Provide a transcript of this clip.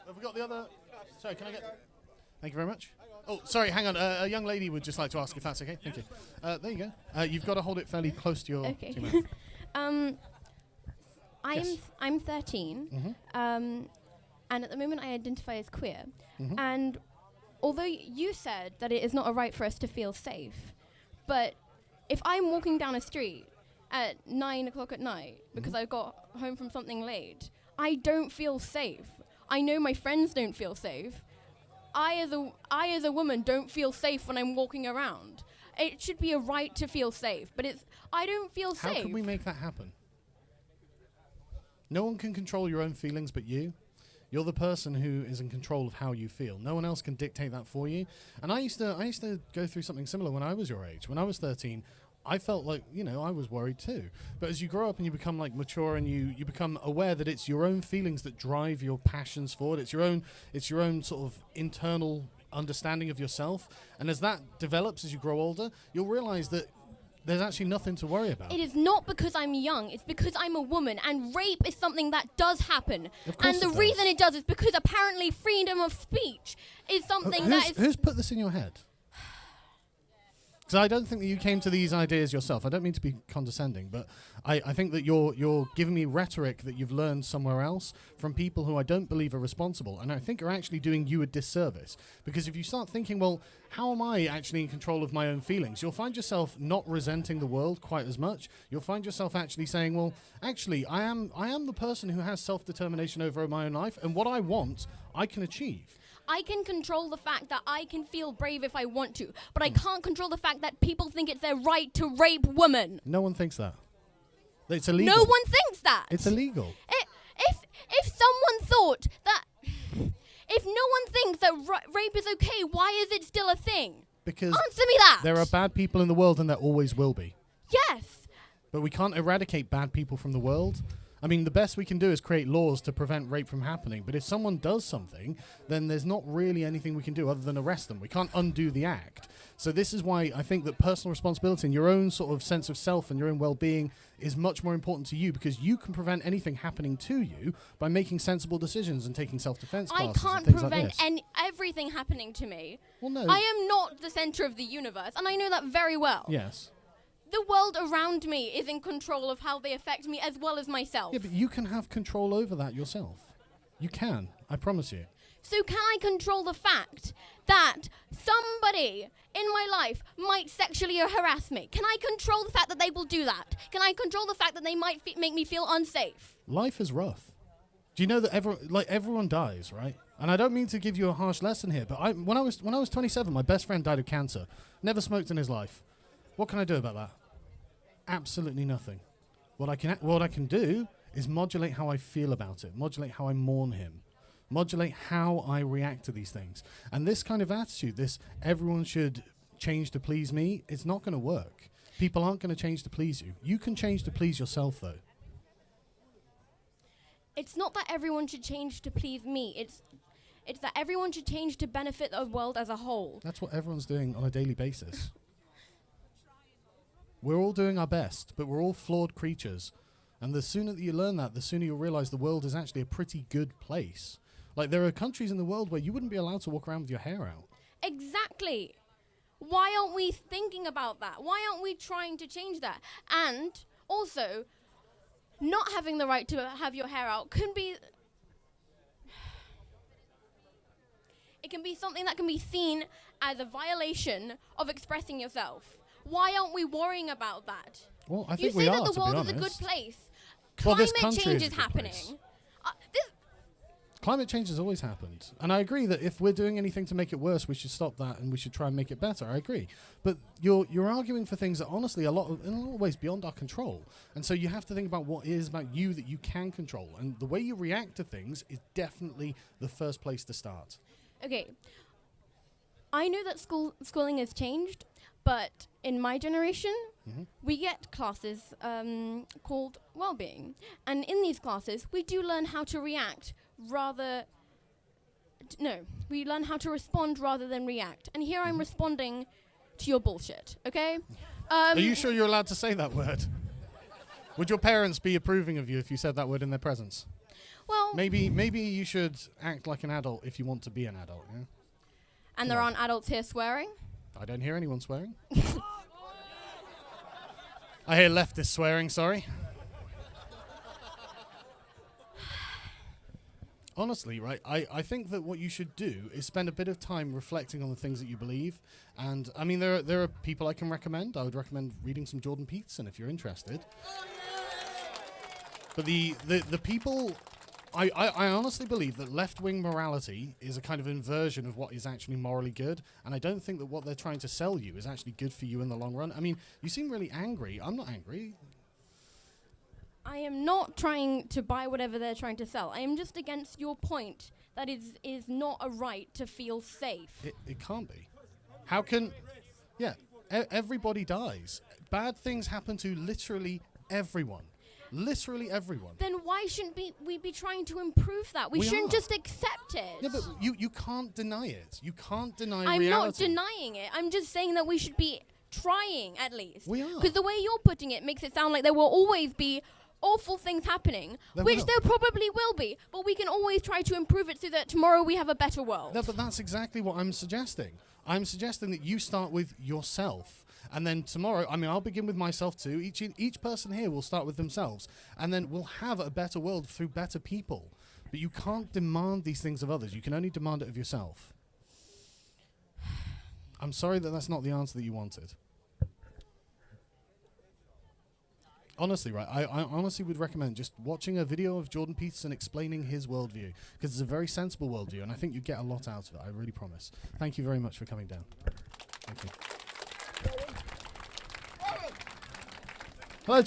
Have we got the other? Sorry, can I get? Thank you very much. Oh, sorry, hang on. A young lady would just like to ask if that's okay. Thank you. There you go. You've got to hold it fairly close to your, Okay. to your mouth. Yes. I'm 13, and at the moment I identify as queer. And although you said that it is not a right for us to feel safe, but if I'm walking down a street at 9 o'clock at night because I got home from something late, I don't feel safe. I know my friends don't feel safe. I as a woman don't feel safe when I'm walking around. It should be a right to feel safe, but I don't feel safe. How can we make that happen? No one can control your own feelings but you. You're the person who is in control of how you feel. No one else can dictate that for you. And I used to go through something similar when I was your age. When I was 13, I felt like, I was worried too. But as you grow up and you become like mature and you become aware that it's your own feelings that drive your passions forward. It's your own sort of internal understanding of yourself. And as that develops as you grow older, you'll realize that there's actually nothing to worry about. It is not because I'm young, it's because I'm a woman, and rape is something that does happen. Of course and the it does. reason it does is because apparently freedom of speech is something that is... Who's put this in your head? Because I don't think that you came to these ideas yourself. I don't mean to be condescending, but I think that you're giving me rhetoric that you've learned somewhere else from people who I don't believe are responsible, and I think are actually doing you a disservice. Because if you start thinking, well, how am I actually in control of my own feelings? You'll find yourself not resenting the world quite as much. You'll find yourself actually saying, well, actually, I am the person who has self-determination over my own life, and what I want, I can achieve. I can control the fact that I can feel brave if I want to, but I can't control the fact that people think it's their right to rape women. No one thinks that. It's illegal. No one thinks that. It's illegal. If someone thought that... If no one thinks that rape is okay, why is it still a thing? Because answer me that. There are bad people in the world and there always will be. Yes. But we can't eradicate bad people from the world. I mean, the best we can do is create laws to prevent rape from happening. But if someone does something, then there's not really anything we can do other than arrest them. We can't undo the act. So this is why I think that personal responsibility and your own sort of sense of self and your own well-being is much more important to you, because you can prevent anything happening to you by making sensible decisions and taking self-defense classes. I can't and things prevent like this. everything happening to me. Well, no. I am not the center of the universe, and I know that very well. Yes. The world around me is in control of how they affect me as well as myself. Yeah, but you can have control over that yourself. You can. I promise you. So can I control the fact that somebody in my life might sexually harass me? Can I control the fact that they will do that? Can I control the fact that they might make me feel unsafe? Life is rough. Do you know that everyone dies, right? And I don't mean to give you a harsh lesson here, but when I was 27, my best friend died of cancer. Never smoked in his life. What can I do about that? Absolutely nothing. What I can do is modulate how I feel about it, modulate how I mourn him, modulate how I react to these things. And this kind of attitude, this everyone should change to please me, it's not going to work. People aren't going to change to please you. You can change to please yourself, though. It's not that everyone should change to please me. It's that everyone should change to benefit the world as a whole. That's what everyone's doing on a daily basis. We're all doing our best, but we're all flawed creatures. And the sooner that you learn that, the sooner you'll realize the world is actually a pretty good place. Like, there are countries in the world where you wouldn't be allowed to walk around with your hair out. Exactly. Why aren't we thinking about that? Why aren't we trying to change that? And also, not having the right to have your hair out can be... It can be something that can be seen as a violation of expressing yourself. Why aren't we worrying about that? Well, I think you we say are, that the world to is be a good honest. place. Well, this Climate country change is is a good happening. place. Climate change has always happened. And I agree that if we're doing anything to make it worse, we should stop that and we should try and make it better. I agree. But you're arguing for things that honestly in a lot of ways beyond our control. And so you have to think about what it is about you that you can control. And the way you react to things is definitely the first place to start. Okay. I know that schooling has changed, but in my generation, we get classes called well-being. And in these classes, we do learn how to react we learn how to respond rather than react. And here I'm responding to your bullshit, okay? Are you sure you're allowed to say that word? Would your parents be approving of you if you said that word in their presence? Well, maybe you should act like an adult if you want to be an adult. Yeah. and there aren't adults here swearing. I don't hear anyone swearing. I hear leftists swearing. Sorry. Honestly, right, I think that what you should do is spend a bit of time reflecting on the things that you believe. And, I mean, there are people I can recommend. I would recommend reading some Jordan Peterson if you're interested. But the people... I honestly believe that left-wing morality is a kind of inversion of what is actually morally good. And I don't think that what they're trying to sell you is actually good for you in the long run. I mean, you seem really angry. I'm not angry. I am not trying to buy whatever they're trying to sell. I am just against your point that is not a right to feel safe. It can't be. How can... Yeah, everybody dies. Bad things happen to literally everyone. Literally everyone. Then why shouldn't we be trying to improve that? We shouldn't just accept it. Yeah, but you can't deny it. You can't deny I'm reality. not denying it. I'm just saying that we should be trying, at least. We are. Because the way you're putting it makes it sound like there will always be awful things happening, which there probably will be, but we can always try to improve it so that tomorrow we have a better world. No, but that's exactly what I'm suggesting. I'm suggesting that you start with yourself, and then tomorrow, I mean, I'll begin with myself too. Each person here will start with themselves, and then we'll have a better world through better people. But you can't demand these things of others. You can only demand it of yourself. I'm sorry that that's not the answer that you wanted. Honestly, right, I honestly would recommend just watching a video of Jordan Peterson explaining his worldview, because it's a very sensible worldview, and I think you get a lot out of it, I really promise. Thank you very much for coming down. Thank you. Hello,